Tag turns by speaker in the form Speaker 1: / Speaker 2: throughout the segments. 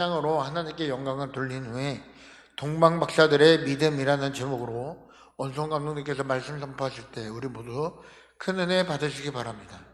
Speaker 1: 으로 하나님께 영광을 돌린 후에 동방박사들의 믿음이라는 제목으로 원성 감독님께서 말씀 선포하실 때 우리 모두 큰 은혜 받으시기 바랍니다.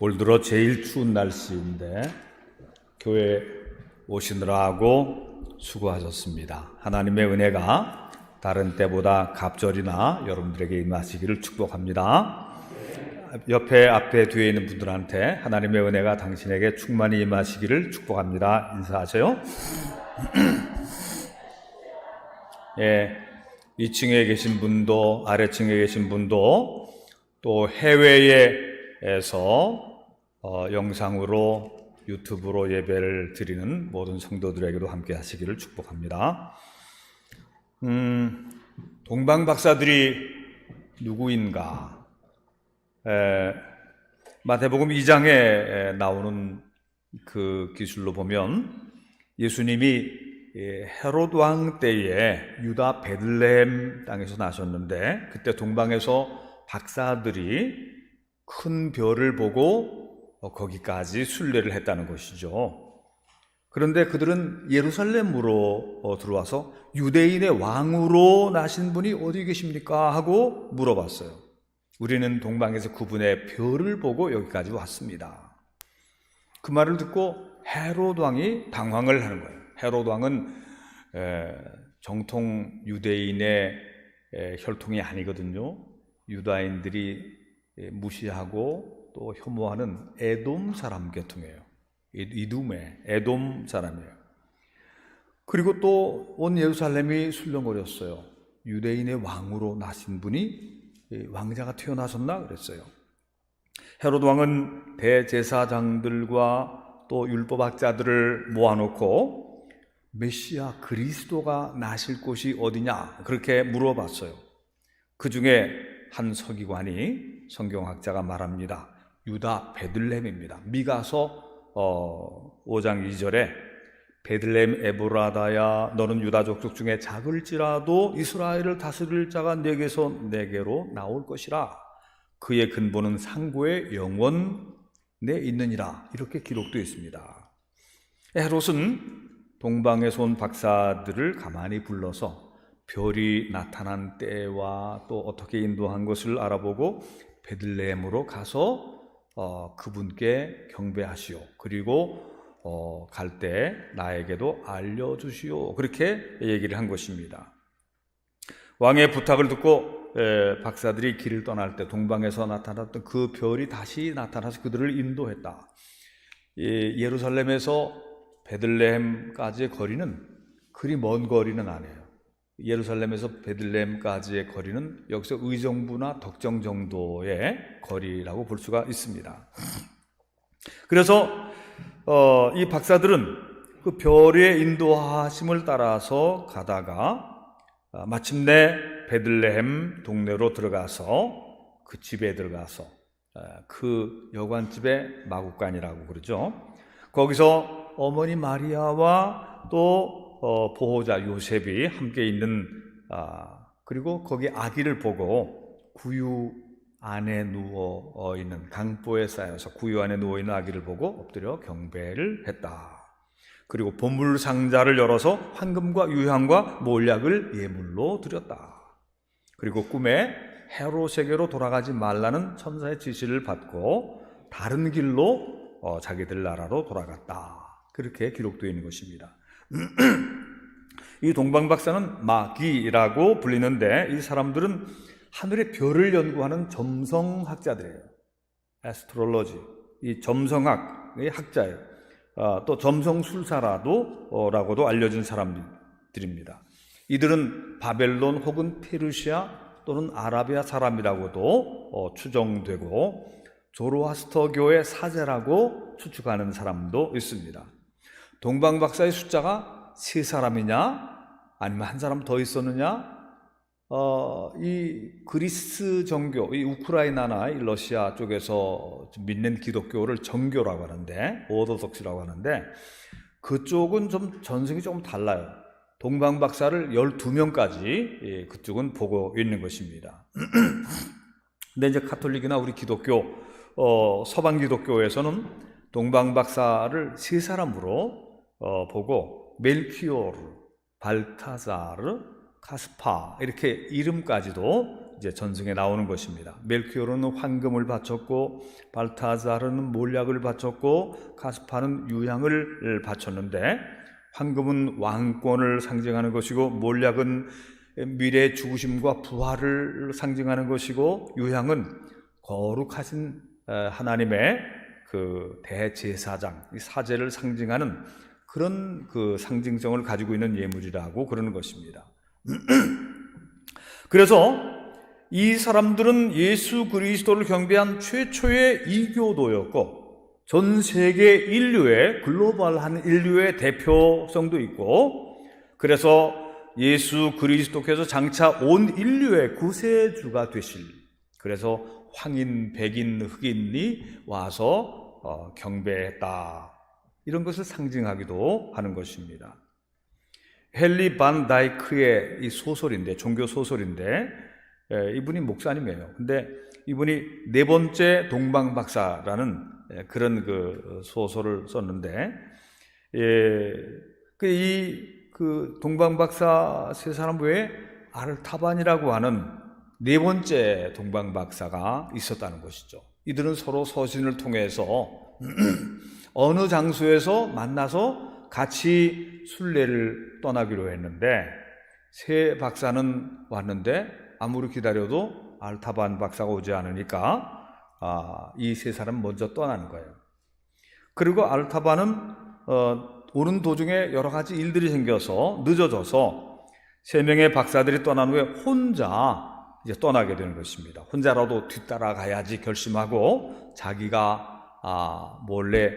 Speaker 2: 올 들어 제일 추운 날씨인데 교회 오시느라고 수고하셨습니다. 하나님의 은혜가 다른 때보다 갑절이나 여러분들에게 임하시기를 축복합니다. 옆에 앞에 뒤에 있는 분들한테 하나님의 은혜가 당신에게 충만히 임하시기를 축복합니다. 인사하세요. 예, 2층에 계신 분도 아래층에 계신 분도 또 해외에서 영상으로 유튜브로 예배를 드리는 모든 성도들에게도 함께 하시기를 축복합니다. 동방 박사들이 누구인가? 마태복음 2장에 나오는 그 기술로 보면 예수님이 헤롯 왕 때에 유다 베들레헴 땅에서 나셨는데 그때 동방에서 박사들이 큰 별을 보고 거기까지 순례를 했다는 것이죠. 그런데 그들은 예루살렘으로 들어와서 유대인의 왕으로 나신 분이 어디 계십니까? 하고 물어봤어요. 우리는 동방에서 그분의 별을 보고 여기까지 왔습니다. 그 말을 듣고 헤롯 왕이 당황을 하는 거예요. 헤롯 왕은 정통 유대인의 혈통이 아니거든요. 유다인들이 무시하고 또 혐오하는 에돔 사람 계통이에요. 이둠의 에돔 사람이에요. 그리고 또 온 예루살렘이 술렁거렸어요. 유대인의 왕으로 나신 분이 왕자가 태어나셨나 그랬어요. 헤로드 왕은 대제사장들과 또 율법학자들을 모아놓고 메시아 그리스도가 나실 곳이 어디냐 그렇게 물어봤어요. 그 중에 한 서기관이 성경학자가 말합니다. 유다 베들레헴입니다. 미가서 5장 2절에 베들레헴 에브라다야 너는 유다 족속 중에 작을지라도 이스라엘을 다스릴 자가 내게서 내게로 나올 것이라. 그의 근본은 상고의 영원에 있느니라. 이렇게 기록되어 있습니다. 헤롯은 동방에서 온 박사들을 가만히 불러서 별이 나타난 때와 또 어떻게 인도한 것을 알아보고 베들레헴으로 가서 그분께 경배하시오. 그리고 갈 때 나에게도 알려주시오. 그렇게 얘기를 한 것입니다. 왕의 부탁을 듣고 박사들이 길을 떠날 때 동방에서 나타났던 그 별이 다시 나타나서 그들을 인도했다. 예루살렘에서 베들레헴까지의 거리는 그리 먼 거리는 아니에요. 예루살렘에서 베들레헴까지의 거리는 여기서 의정부나 덕정 정도의 거리라고 볼 수가 있습니다. 그래서 이 박사들은 그 별의 인도하심을 따라서 가다가 마침내 베들레헴 동네로 들어가서 그 집에 들어가서 그 여관집의 마구간이라고 그러죠. 거기서 어머니 마리아와 또 보호자 요셉이 함께 있는 그리고 거기 아기를 보고 구유 안에 누워 있는 강보에 쌓여서 구유 안에 누워 있는 아기를 보고 엎드려 경배를 했다. 그리고 보물 상자를 열어서 황금과 유향과 몰약을 예물로 드렸다. 그리고 꿈에 헤롯에게로 돌아가지 말라는 천사의 지시를 받고 다른 길로 자기들 나라로 돌아갔다. 그렇게 기록되어 있는 것입니다. 이 동방박사는 마기라고 불리는데 이 사람들은 하늘의 별을 연구하는 점성학자들이에요. 애스트롤로지, 이 점성학의 학자예요. 또 점성술사라고도 알려진 사람들입니다. 이들은 바벨론 혹은 페르시아 또는 아라비아 사람이라고도 추정되고 조로아스터교의 사제라고 추측하는 사람도 있습니다. 동방박사의 숫자가 3사람이냐 아니면 한 사람 더 있었느냐? 이 그리스 정교, 이 우크라이나나 이 러시아 쪽에서 믿는 기독교를 정교라고 하는데, 오르독스라고 하는데, 그쪽은 좀 전승이 조금 달라요. 동방박사를 12명까지 그쪽은 보고 있는 것입니다. 근데 이제 카톨릭이나 우리 기독교, 서방 기독교에서는 동방박사를 3사람으로 보고 멜키오르, 발타자르, 카스파 이렇게 이름까지도 이제 전승에 나오는 것입니다. 멜키오르는 황금을 바쳤고 발타자르는 몰약을 바쳤고 카스파는 유향을 바쳤는데 황금은 왕권을 상징하는 것이고 몰약은 미래의 죽으심과 부활을 상징하는 것이고 유향은 거룩하신 하나님의 그 대제사장, 사제를 상징하는 그런 그 상징성을 가지고 있는 예물이라고 그러는 것입니다. 그래서 이 사람들은 예수 그리스도를 경배한 최초의 이교도였고 전 세계 인류의 글로벌한 인류의 대표성도 있고 그래서 예수 그리스도께서 장차 온 인류의 구세주가 되실 그래서 황인, 백인, 흑인이 와서 경배했다. 이런 것을 상징하기도 하는 것입니다. 헨리 반 다이크의 이 소설인데, 종교 소설인데, 이분이 목사님이에요. 근데 이분이 4번째 동방박사라는 그런 그 소설을 썼는데, 그 동방박사 3사람 외에 아르타반이라고 하는 4번째 동방박사가 있었다는 것이죠. 이들은 서로 서신을 통해서 어느 장소에서 만나서 같이 순례를 떠나기로 했는데 3 박사는 왔는데 아무리 기다려도 알타반 박사가 오지 않으니까 이 세 사람 먼저 떠나는 거예요. 그리고 알타바는 오는 도중에 여러 가지 일들이 생겨서 늦어져서 세 명의 박사들이 떠난 후에 혼자 이제 떠나게 되는 것입니다. 혼자라도 뒤따라가야지 결심하고 자기가 몰래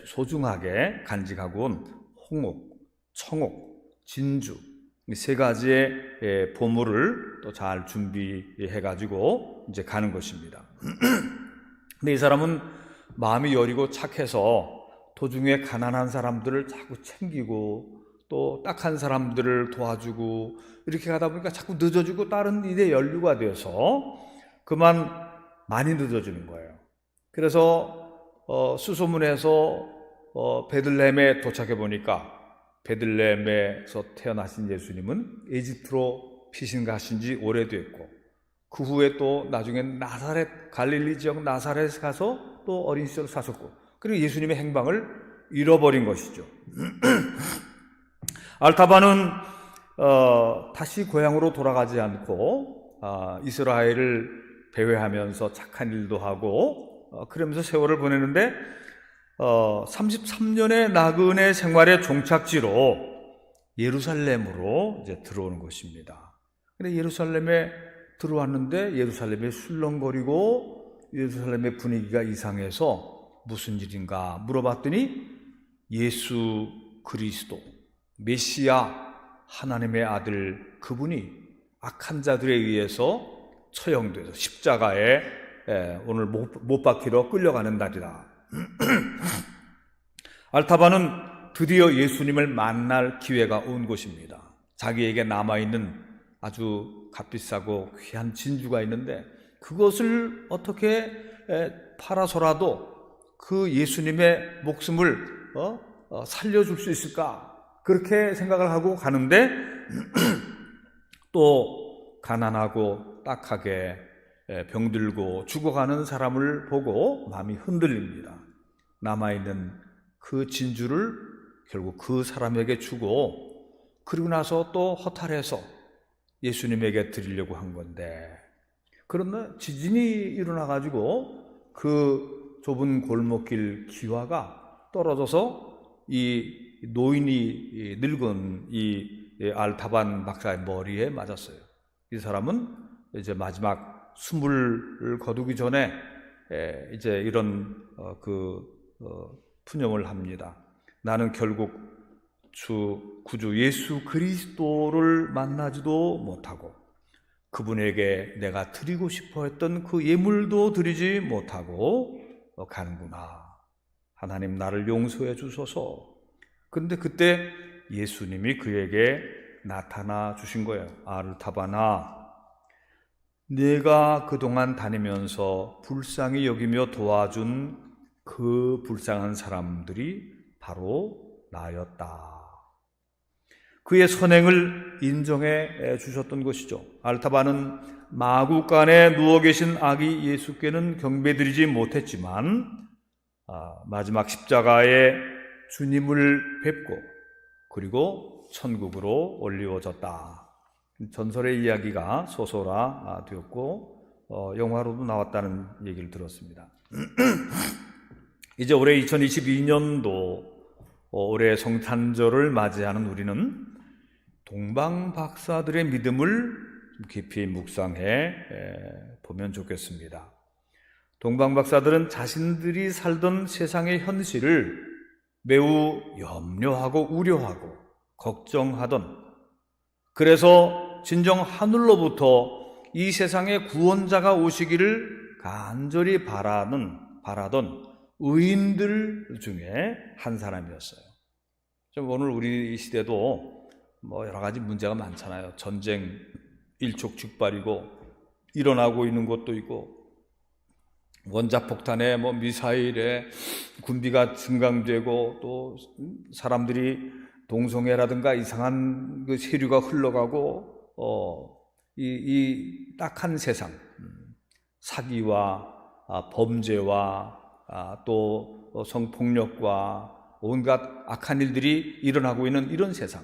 Speaker 2: 소중하게 간직하고 온 홍옥, 청옥, 진주 이 세 가지의 보물을 또 잘 준비해가지고 이제 가는 것입니다. 근데 이 사람은 마음이 여리고 착해서 도중에 가난한 사람들을 자꾸 챙기고 또 딱한 사람들을 도와주고 이렇게 가다 보니까 자꾸 늦어지고 다른 일에 연루가 되어서 그만 많이 늦어지는 거예요. 그래서 수소문해서 베들레헴에 도착해 보니까 베들레헴에서 태어나신 예수님은 에집트로 피신 가신 지 오래됐고 그 후에 또 나중엔 나사렛 갈릴리 지역 나사렛에 가서 또 어린 시절 사셨고 그리고 예수님의 행방을 잃어버린 것이죠. 알타바는 다시 고향으로 돌아가지 않고 이스라엘을 배회하면서 착한 일도 하고 그러면서 세월을 보내는데 33년의 나그네 생활의 종착지로 예루살렘으로 이제 들어오는 것입니다. 근데 예루살렘에 들어왔는데 예루살렘에 술렁거리고 예루살렘의 분위기가 이상해서 무슨 일인가 물어봤더니 예수 그리스도 메시아 하나님의 아들 그분이 악한 자들에 의해서 처형돼서 십자가에 오늘 못 박히러 끌려가는 날이다. 알타바는 드디어 예수님을 만날 기회가 온 것입니다. 자기에게 남아있는 아주 값비싸고 귀한 진주가 있는데 그것을 어떻게 팔아서라도 그 예수님의 목숨을 살려줄 수 있을까? 그렇게 생각을 하고 가는데 또 가난하고 딱하게 병들고 죽어가는 사람을 보고 마음이 흔들립니다. 남아있는 그 진주를 결국 그 사람에게 주고 그리고 나서 또 허탈해서 예수님에게 드리려고 한 건데 그런데 지진이 일어나가지고 그 좁은 골목길 기와가 떨어져서 이 노인이 늙은 이 알타반 박사의 머리에 맞았어요. 이 사람은 이제 마지막 숨을 거두기 전에 이제 이런 푸념을 합니다. 나는 결국 주 구주 예수 그리스도를 만나지도 못하고 그분에게 내가 드리고 싶어 했던 그 예물도 드리지 못하고 가는구나. 하나님 나를 용서해 주소서. 근데 그때 예수님이 그에게 나타나 주신 거예요. 알타바나, 내가 그동안 다니면서 불쌍히 여기며 도와준 그 불쌍한 사람들이 바로 나였다. 그의 선행을 인정해 주셨던 것이죠. 알타바는 마구간에 누워 계신 아기 예수께는 경배드리지 못했지만 마지막 십자가에 주님을 뵙고 그리고 천국으로 올리워졌다. 전설의 이야기가 소설화 되었고 영화로도 나왔다는 얘기를 들었습니다. 이제 올해 2022년도 올해 성탄절을 맞이하는 우리는 동방박사들의 믿음을 깊이 묵상해 보면 좋겠습니다. 동방박사들은 자신들이 살던 세상의 현실을 매우 염려하고 우려하고 걱정하던, 그래서 진정 하늘로부터 이 세상에 구원자가 오시기를 간절히 바라던 의인들 중에 한 사람이었어요. 오늘 우리 시대도 여러 가지 문제가 많잖아요. 전쟁 일촉즉발이고 일어나고 있는 것도 있고, 원자폭탄에 미사일에 군비가 증강되고, 또 사람들이 동성애라든가 이상한 그 세류가 흘러가고, 이 딱한 세상, 사기와 범죄와 또 성폭력과 온갖 악한 일들이 일어나고 있는 이런 세상,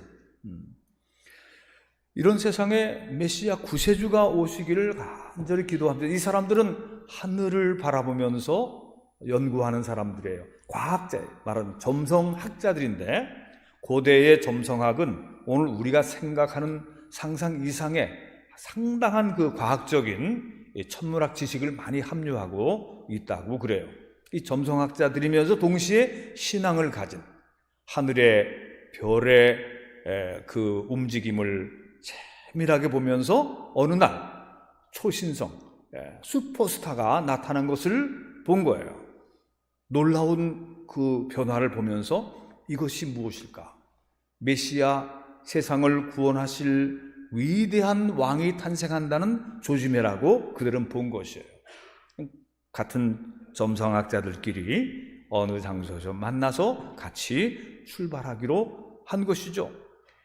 Speaker 2: 이런 세상에 메시아 구세주가 오시기를 간절히 기도합니다. 이 사람들은 하늘을 바라보면서 연구하는 사람들이에요. 과학자, 말하는 점성학자들인데, 고대의 점성학은 오늘 우리가 생각하는 상상 이상의 상당한 그 과학적인 천문학 지식을 많이 함유하고 있다고 그래요. 이 점성학자들이면서 동시에 신앙을 가진, 하늘의 별의 그 움직임을 세밀하게 보면서 어느 날 초신성, 슈퍼스타가 나타난 것을 본 거예요. 놀라운 그 변화를 보면서 이것이 무엇일까? 메시아, 세상을 구원하실 위대한 왕이 탄생한다는 조짐이라고 그들은 본 것이에요. 같은 점성학자들끼리 어느 장소에서 만나서 같이 출발하기로 한 것이죠.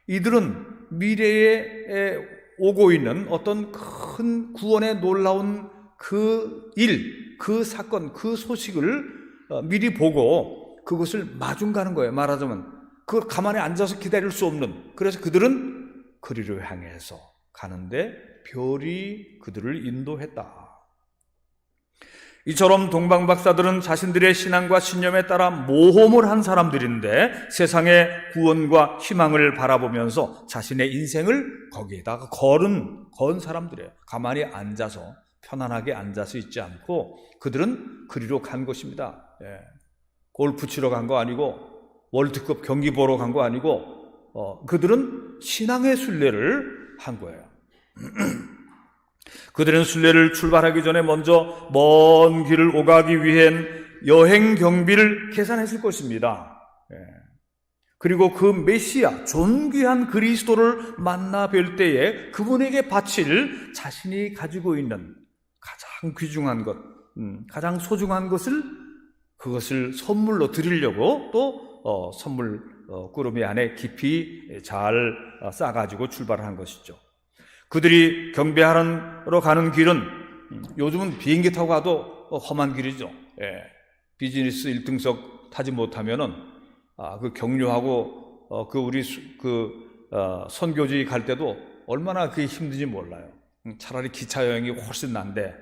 Speaker 2: 이들은 미래에 오고 있는 어떤 큰 구원의 놀라운 그 일, 그 사건, 그 소식을 미리 보고 그것을 마중 가는 거예요. 말하자면 그걸 가만히 앉아서 기다릴 수 없는, 그래서 그들은 그리로 향해서 가는데 별이 그들을 인도했다. 이처럼 동방박사들은 자신들의 신앙과 신념에 따라 모험을 한 사람들인데 세상의 구원과 희망을 바라보면서 자신의 인생을 거기에다가 건 사람들이에요. 가만히 앉아서 편안하게 앉아서 있지 않고 그들은 그리로 간 것입니다. 골프 치러 간 거 아니고 월드컵 경기 보러 간 거 아니고 그들은 신앙의 순례를 한 거예요. 그들은 순례를 출발하기 전에 먼저 먼 길을 오가기 위한 여행 경비를 계산했을 것입니다. 그리고 그 메시아, 존귀한 그리스도를 만나 뵐 때에 그분에게 바칠 자신이 가지고 있는 가장 귀중한 것, 가장 소중한 그것을 선물로 드리려고 또 선물 꾸러미 안에 깊이 잘 싸가지고 출발한 것이죠. 그들이 경배하러 가는 길은 요즘은 비행기 타고 가도 험한 길이죠. 비즈니스 1등석 타지 못하면은 그 격려하고 우리 선교지 갈 때도 얼마나 그게 힘든지 몰라요. 차라리 기차 여행이 훨씬 난데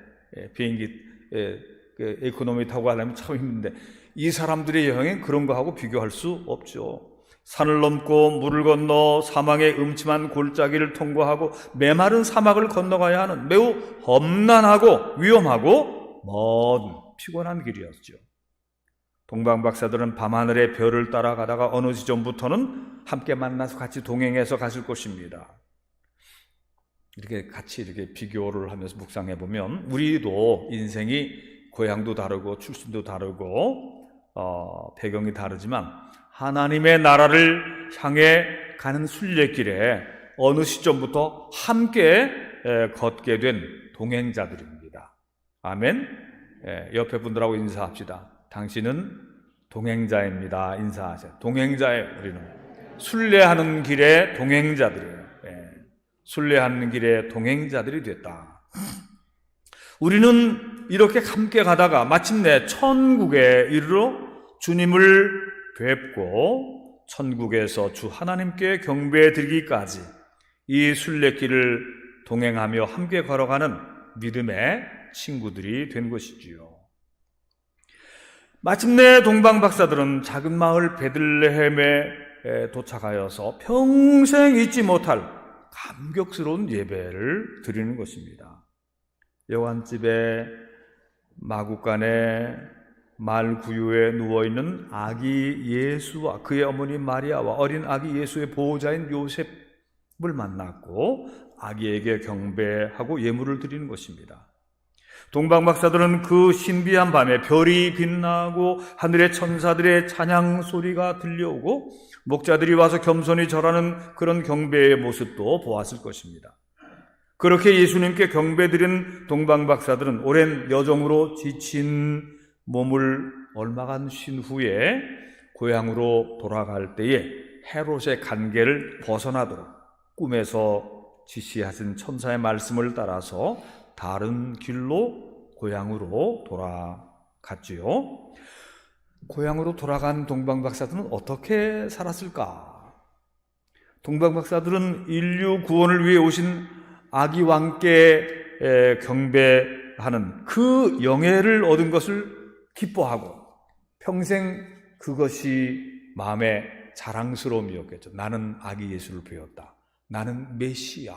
Speaker 2: 비행기 그 에코노미 타고 가려면 참 힘든데 이 사람들의 여행은 그런 거하고 비교할 수 없죠. 산을 넘고 물을 건너 사망의 음침한 골짜기를 통과하고 메마른 사막을 건너가야 하는 매우 험난하고 위험하고 먼 피곤한 길이었죠. 동방박사들은 밤하늘의 별을 따라가다가 어느 지점부터는 함께 만나서 같이 동행해서 갔을 것입니다. 이렇게 같이 이렇게 비교를 하면서 묵상해 보면 우리도 인생이 고향도 다르고 출신도 다르고 배경이 다르지만 하나님의 나라를 향해 가는 순례길에 어느 시점부터 함께 걷게 된 동행자들입니다. 아멘. 옆에 분들하고 인사합시다. 당신은 동행자입니다. 인사하세요. 동행자예요. 우리는 순례하는 길에 동행자들이에요. 순례하는 길에 동행자들이 됐다. 우리는 이렇게 함께 가다가 마침내 천국에 이르러 주님을 뵙고 천국에서 주 하나님께 경배드리기까지 이 순례길을 동행하며 함께 걸어가는 믿음의 친구들이 된 것이지요. 마침내 동방박사들은 작은 마을 베들레헴에 도착하여서 평생 잊지 못할 감격스러운 예배를 드리는 것입니다. 여관집에 마구간에 말구유에 누워있는 아기 예수와 그의 어머니 마리아와 어린 아기 예수의 보호자인 요셉을 만났고 아기에게 경배하고 예물을 드리는 것입니다. 동방박사들은 그 신비한 밤에 별이 빛나고 하늘의 천사들의 찬양 소리가 들려오고 목자들이 와서 겸손히 절하는 그런 경배의 모습도 보았을 것입니다. 그렇게 예수님께 경배드린 동방박사들은 오랜 여정으로 지친 몸을 얼마간 쉰 후에 고향으로 돌아갈 때에 헤롯의 간계를 벗어나도록 꿈에서 지시하신 천사의 말씀을 따라서 다른 길로 고향으로 돌아갔지요. 고향으로 돌아간 동방박사들은 어떻게 살았을까? 동방박사들은 인류 구원을 위해 오신 아기 왕께 경배 하는 그 영예를 얻은 것을 기뻐하고 평생 그것이 마음의 자랑스러움이었겠죠. 나는 아기 예수를 배웠다. 나는 메시아,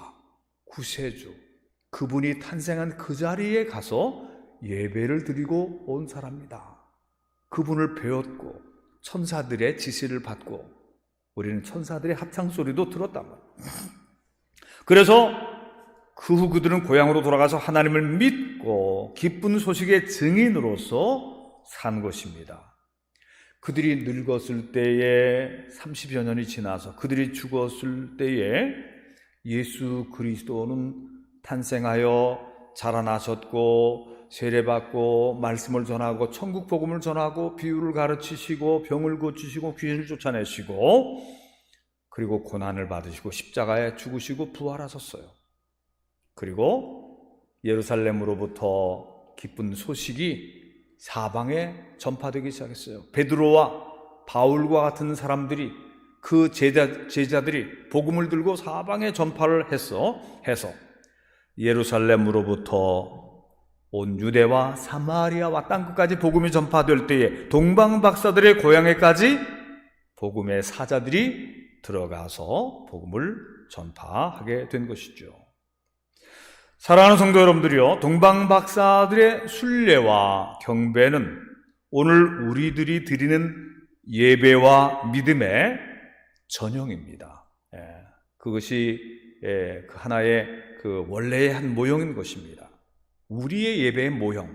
Speaker 2: 구세주, 그분이 탄생한 그 자리에 가서 예배를 드리고 온 사람이다. 그분을 배웠고 천사들의 지시를 받고 우리는 천사들의 합창 소리도 들었단 말이에요. 그래서 그 후 그들은 고향으로 돌아가서 하나님을 믿고 기쁜 소식의 증인으로서 산 것입니다. 그들이 늙었을 때에 30여 년이 지나서 그들이 죽었을 때에 예수 그리스도는 탄생하여 자라나셨고 세례받고 말씀을 전하고 천국 복음을 전하고 비유를 가르치시고 병을 고치시고 귀신을 쫓아내시고 그리고 고난을 받으시고 십자가에 죽으시고 부활하셨어요. 그리고 예루살렘으로부터 기쁜 소식이 사방에 전파되기 시작했어요. 베드로와 바울과 같은 사람들이 그 제자들이 복음을 들고 사방에 전파를 해서 예루살렘으로부터 온 유대와 사마리아와 땅끝까지 복음이 전파될 때에 동방박사들의 고향에까지 복음의 사자들이 들어가서 복음을 전파하게 된 것이죠. 사랑하는 성도 여러분들이요, 동방박사들의 순례와 경배는 오늘 우리들이 드리는 예배와 믿음의 전형입니다. 그것이 그 하나의 그 원래의 한 모형인 것입니다. 우리의 예배의 모형.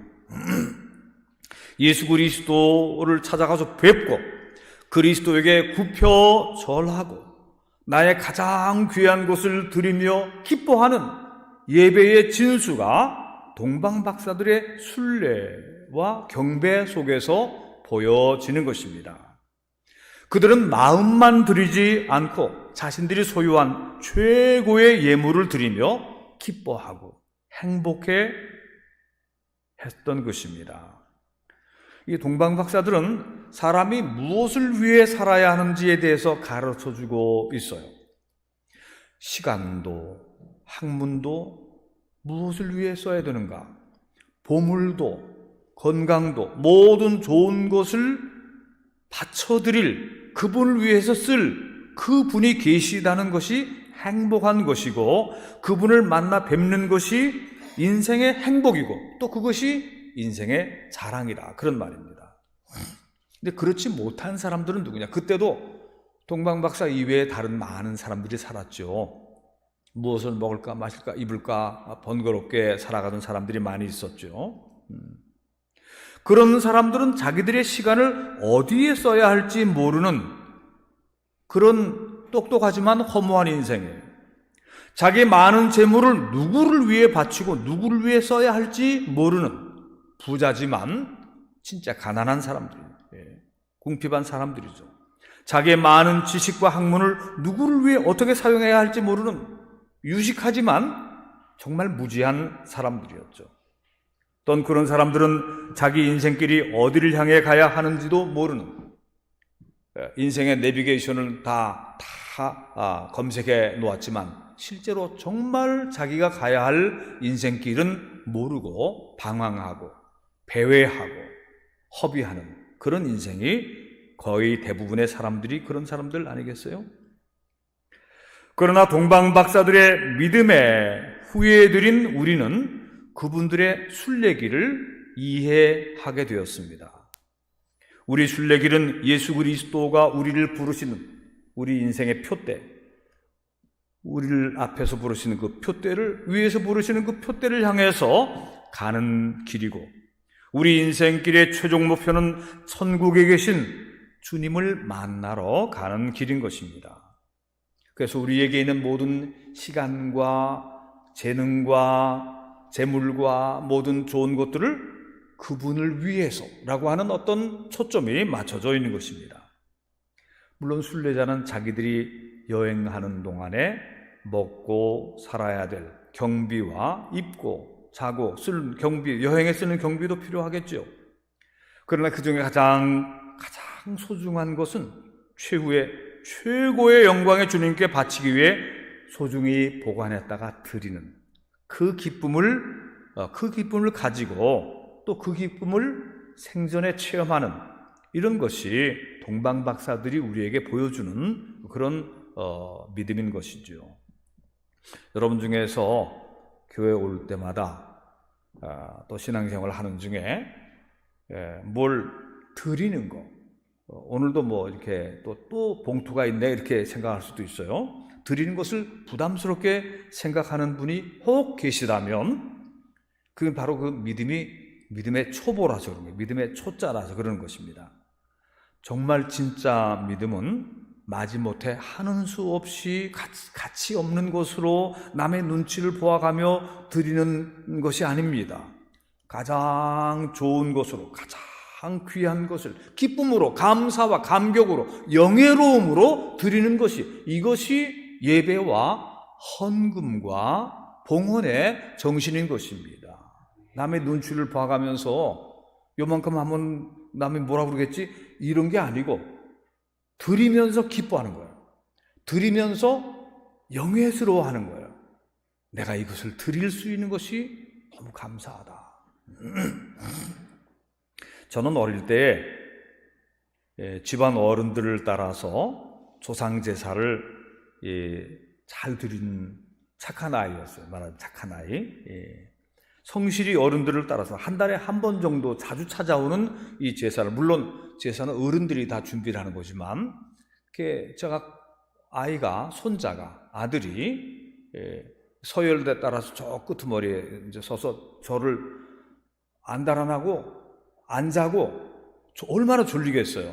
Speaker 2: 예수 그리스도를 찾아가서 뵙고 그리스도에게 굽혀 절하고 나의 가장 귀한 것을 드리며 기뻐하는 예배의 진수가 동방박사들의 순례와 경배 속에서 보여지는 것입니다. 그들은 마음만 드리지 않고 자신들이 소유한 최고의 예물을 드리며 기뻐하고 행복해 했던 것입니다. 이 동방박사들은 사람이 무엇을 위해 살아야 하는지에 대해서 가르쳐주고 있어요. 시간도 학문도 무엇을 위해 써야 되는가, 보물도 건강도 모든 좋은 것을 바쳐드릴 그분을 위해서 쓸 그분이 계시다는 것이 행복한 것이고 그분을 만나 뵙는 것이 인생의 행복이고 또 그것이 인생의 자랑이다, 그런 말입니다. 근데 그렇지 못한 사람들은 누구냐? 그때도 동방박사 이외에 다른 많은 사람들이 살았죠. 무엇을 먹을까 마실까 입을까 번거롭게 살아가던 사람들이 많이 있었죠. 그런 사람들은 자기들의 시간을 어디에 써야 할지 모르는 그런 똑똑하지만 허무한 인생이에요. 자기 많은 재물을 누구를 위해 바치고 누구를 위해 써야 할지 모르는 부자지만 진짜 가난한 사람들이에요. 궁핍한 사람들이죠. 자기의 많은 지식과 학문을 누구를 위해 어떻게 사용해야 할지 모르는 유식하지만 정말 무지한 사람들이었죠. 또 그런 사람들은 자기 인생길이 어디를 향해 가야 하는지도 모르는, 인생의 내비게이션을 다 검색해 놓았지만 실제로 정말 자기가 가야 할 인생길은 모르고 방황하고 배회하고 허비하는 그런 인생이 거의 대부분의 사람들이 그런 사람들 아니겠어요? 그러나 동방박사들의 믿음에 후예들인 우리는 그분들의 순례길을 이해하게 되었습니다. 우리 순례길은 예수 그리스도가 우리를 부르시는 우리 인생의 표대, 우리를 앞에서 부르시는 그 표대를, 위에서 부르시는 그 표대를 향해서 가는 길이고 우리 인생길의 최종 목표는 천국에 계신 주님을 만나러 가는 길인 것입니다. 그래서 우리에게 있는 모든 시간과 재능과 재물과 모든 좋은 것들을 그분을 위해서라고 하는 어떤 초점이 맞춰져 있는 것입니다. 물론 순례자는 자기들이 여행하는 동안에 먹고 살아야 될 경비와 입고 자고 쓸 경비, 여행에 쓰는 경비도 필요하겠죠. 그러나 그 중에 가장 소중한 것은 최고의 영광의 주님께 바치기 위해 소중히 보관했다가 드리는 그 기쁨을 그 기쁨을 가지고 또 그 기쁨을 생전에 체험하는 이런 것이 동방박사들이 우리에게 보여주는 그런 믿음인 것이죠. 여러분 중에서 교회 올 때마다 또 신앙생활을 하는 중에 뭘 드리는 거, 오늘도 뭐 이렇게 또 봉투가 있네 이렇게 생각할 수도 있어요. 드리는 것을 부담스럽게 생각하는 분이 혹 계시다면 그건 바로 그 믿음의 초보라서 그런 거예요. 믿음의 초짜라서 그러는 것입니다. 정말 진짜 믿음은 마지못해 하는 수 없이 가치 없는 것으로 남의 눈치를 보아가며 드리는 것이 아닙니다. 가장 좋은 것으로, 가장 귀한 것을 기쁨으로, 감사와 감격으로, 영예로움으로 드리는 것이, 이것이 예배와 헌금과 봉헌의 정신인 것입니다. 남의 눈치를 봐가면서 요만큼 하면 남이 뭐라 그러겠지? 이런 게 아니고 드리면서 기뻐하는 거예요. 드리면서 영예스러워하는 거예요. 내가 이것을 드릴 수 있는 것이 너무 감사하다. 저는 어릴 때 집안 어른들을 따라서 조상제사를 잘 드린 착한 아이였어요. 말하자면 착한 아이. 성실히 어른들을 따라서 한 달에 한 번 정도 자주 찾아오는 이 제사를, 물론 제사는 어른들이 다 준비를 하는 거지만, 제가 손자가, 아들이 서열대 따라서 저 끄트머리에 이제 서서 저를 안달아나고 안 자고 얼마나 졸리겠어요.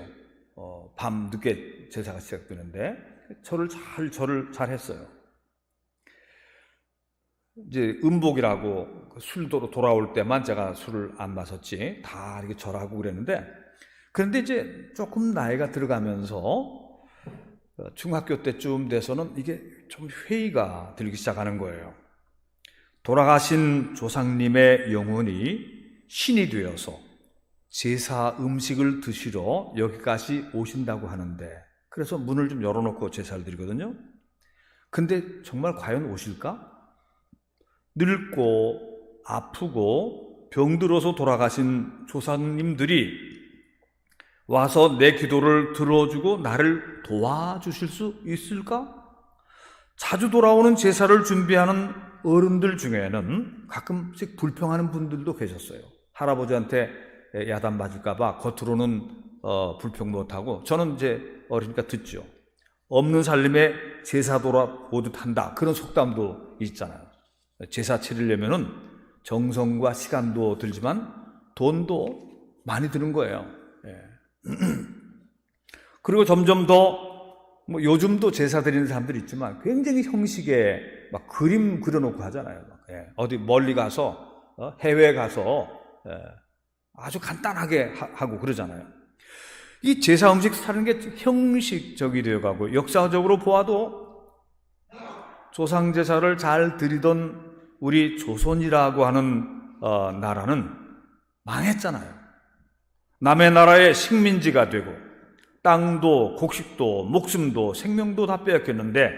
Speaker 2: 밤 늦게 제사가 시작되는데 저를 잘 했어요. 이제 음복이라고 술도로 돌아올 때만 제가 술을 안 마셨지 다 이렇게 절하고 그랬는데, 그런데 이제 조금 나이가 들어가면서 중학교 때쯤 돼서는 이게 좀 회의가 들기 시작하는 거예요. 돌아가신 조상님의 영혼이 신이 되어서 제사 음식을 드시러 여기까지 오신다고 하는데, 그래서 문을 좀 열어놓고 제사를 드리거든요. 근데 정말 과연 오실까? 늙고 아프고 병들어서 돌아가신 조상님들이 와서 내 기도를 들어주고 나를 도와주실 수 있을까? 자주 돌아오는 제사를 준비하는 어른들 중에는 가끔씩 불평하는 분들도 계셨어요. 할아버지한테 야단 맞을까봐 겉으로는 불평 못하고, 저는 이제 어리니까 듣죠. 없는 살림에 제사 돌아오듯 한다, 그런 속담도 있잖아요. 제사 치르려면은 정성과 시간도 들지만 돈도 많이 드는 거예요. 그리고 점점 더 요즘도 제사 드리는 사람들이 있지만 굉장히 형식에 막 그림 그려놓고 하잖아요. 어디 멀리 가서 해외 가서 아주 간단하게 하고 그러잖아요. 이 제사 음식 사는 게 형식적이 되어가고, 역사적으로 보아도 조상 제사를 잘 드리던 우리 조선이라고 하는 나라는 망했잖아요. 남의 나라의 식민지가 되고 땅도 곡식도 목숨도 생명도 다 빼앗겼는데,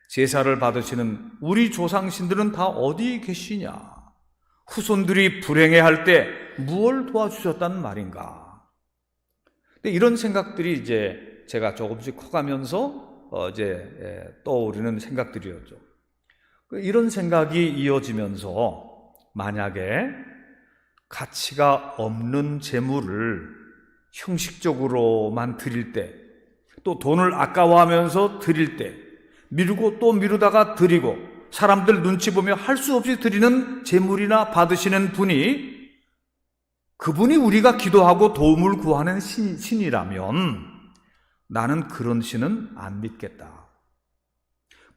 Speaker 2: 제사를 받으시는 우리 조상신들은 다 어디 계시냐? 후손들이 불행해할 때 무엇을 도와주셨다는 말인가? 근데 이런 생각들이 이제 제가 조금씩 커가면서 이제 떠오르는 생각들이었죠. 이런 생각이 이어지면서, 만약에 가치가 없는 재물을 형식적으로만 드릴 때, 또 돈을 아까워하면서 드릴 때, 미루고 또 미루다가 드리고 사람들 눈치 보며 할 수 없이 드리는 재물이나 받으시는 분이, 그분이 우리가 기도하고 도움을 구하는 신이라면 나는 그런 신은 안 믿겠다.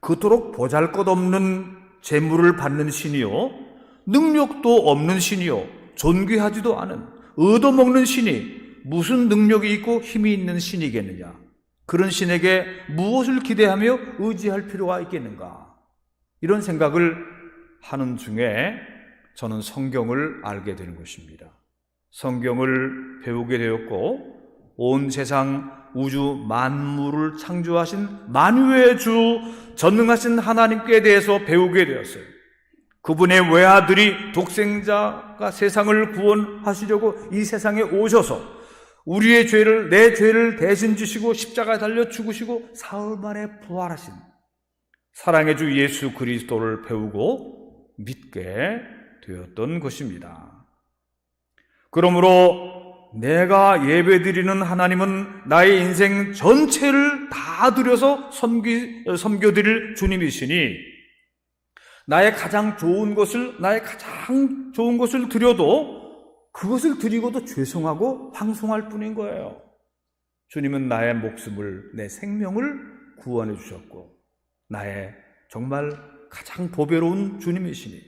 Speaker 2: 그토록 보잘것없는 재물을 받는 신이요, 능력도 없는 신이요, 존귀하지도 않은 얻어먹는 신이 무슨 능력이 있고 힘이 있는 신이겠느냐? 그런 신에게 무엇을 기대하며 의지할 필요가 있겠는가? 이런 생각을 하는 중에 저는 성경을 알게 되는 것입니다. 성경을 배우게 되었고, 온 세상 우주 만물을 창조하신 만유의 주 전능하신 하나님께 대해서 배우게 되었어요. 그분의 외아들이 독생자가 세상을 구원하시려고 이 세상에 오셔서 우리의 죄를, 내 죄를 대신 지시고 십자가에 달려 죽으시고 사흘 만에 부활하신 사랑의 주 예수 그리스도를 배우고 믿게 되었던 것입니다. 그러므로 내가 예배드리는 하나님은 나의 인생 전체를 다 드려서 섬겨드릴 주님이시니 나의 가장 좋은 것을 드려도 그것을 드리고도 죄송하고 황송할 뿐인 거예요. 주님은 나의 목숨을, 내 생명을 구원해 주셨고 나의 정말 가장 보배로운 주님이시니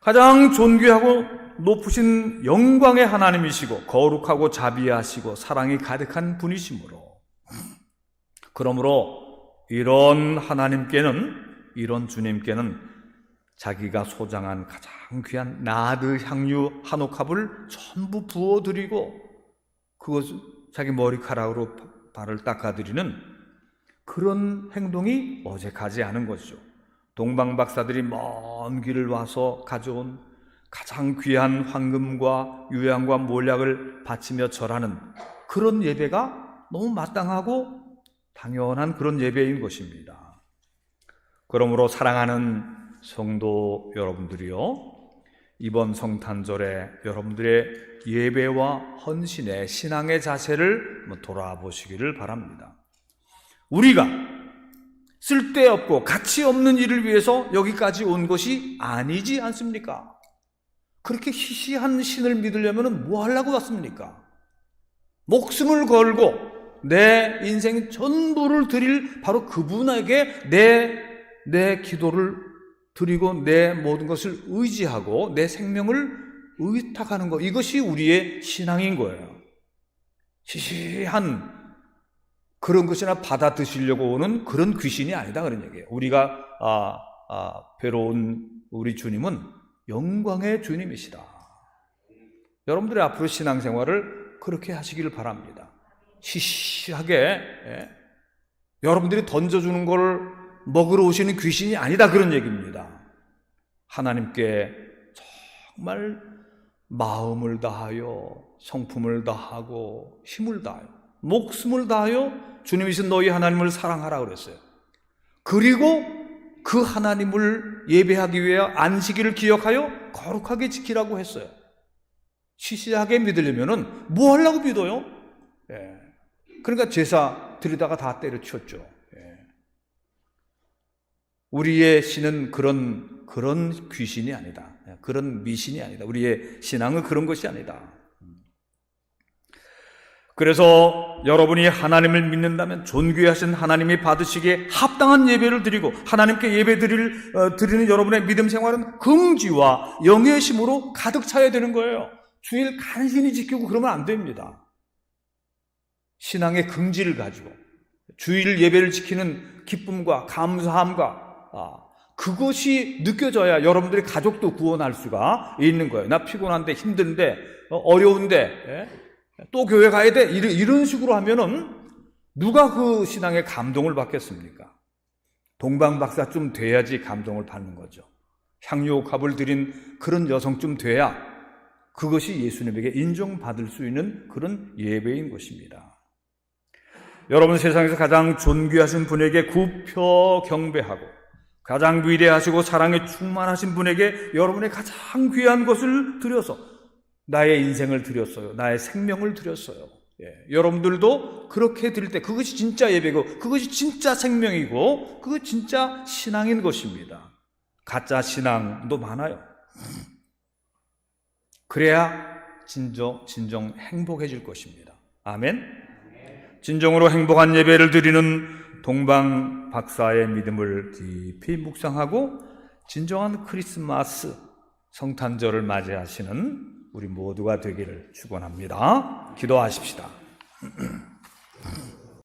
Speaker 2: 가장 존귀하고 높으신 영광의 하나님이시고 거룩하고 자비하시고 사랑이 가득한 분이시므로 그러므로 이런 주님께는 자기가 소장한 가장 귀한 나드 향유 한 옥합을 전부 부어드리고 그것을 자기 머리카락으로 발을 닦아드리는 그런 행동이 어색하지 않은 것이죠. 동방박사들이 먼 길을 와서 가져온 가장 귀한 황금과 유향과 몰약을 바치며 절하는 그런 예배가 너무 마땅하고 당연한 그런 예배인 것입니다. 그러므로 사랑하는 성도 여러분들이요, 이번 성탄절에 여러분들의 예배와 헌신의 신앙의 자세를 돌아보시기를 바랍니다. 우리가 쓸데없고 가치 없는 일을 위해서 여기까지 온 것이 아니지 않습니까? 그렇게 희시한 신을 믿으려면 뭐 하려고 왔습니까? 목숨을 걸고 내 인생 전부를 드릴 바로 그분에게 내 기도를 드리고 내 모든 것을 의지하고 내 생명을 의탁하는 것, 이것이 우리의 신앙인 거예요. 시시한 그런 것이나 받아 드시려고 오는 그런 귀신이 아니다, 그런 얘기예요. 우리가 배로운 우리 주님은 영광의 주님이시다. 여러분들의 앞으로 신앙생활을 그렇게 하시기를 바랍니다. 시시하게 여러분들이 던져주는 걸 먹으러 오시는 귀신이 아니다, 그런 얘기입니다. 하나님께 정말 마음을 다하여 성품을 다하고 힘을 다하여 목숨을 다하여 주님이신 너희 하나님을 사랑하라 그랬어요. 그리고 그 하나님을 예배하기 위해 안식일을 기억하여 거룩하게 지키라고 했어요. 시시하게 믿으려면 뭐 하려고 믿어요? 그러니까 제사 드리다가 다 때려치웠죠. 우리의 신은 그런 귀신이 아니다. 그런 미신이 아니다. 우리의 신앙은 그런 것이 아니다. 그래서 여러분이 하나님을 믿는다면 존귀하신 하나님이 받으시기에 합당한 예배를 드리고 하나님께 예배 드리는 여러분의 믿음 생활은 긍지와 영예심으로 가득 차야 되는 거예요. 주일 간신히 지키고 그러면 안 됩니다. 신앙의 긍지를 가지고 주일 예배를 지키는 기쁨과 감사함과 그것이 느껴져야 여러분들의 가족도 구원할 수가 있는 거예요. 나 피곤한데 힘든데 어려운데 또 교회 가야 돼, 이런 식으로 하면은 누가 그 신앙의 감동을 받겠습니까? 동방박사쯤 돼야지 감동을 받는 거죠. 향유옥합을 드린 그런 여성쯤 돼야 그것이 예수님에게 인정받을 수 있는 그런 예배인 것입니다. 여러분, 세상에서 가장 존귀하신 분에게 굽혀 경배하고 가장 위대하시고 사랑에 충만하신 분에게 여러분의 가장 귀한 것을 드려서 나의 인생을 드렸어요. 나의 생명을 드렸어요. 여러분들도 그렇게 드릴 때 그것이 진짜 예배고 그것이 진짜 생명이고 그것이 진짜 신앙인 것입니다. 가짜 신앙도 많아요. 그래야 진정 행복해질 것입니다. 아멘. 진정으로 행복한 예배를 드리는 동방 박사의 믿음을 깊이 묵상하고 진정한 크리스마스 성탄절을 맞이하시는 우리 모두가 되기를 축원합니다. 기도하십시다.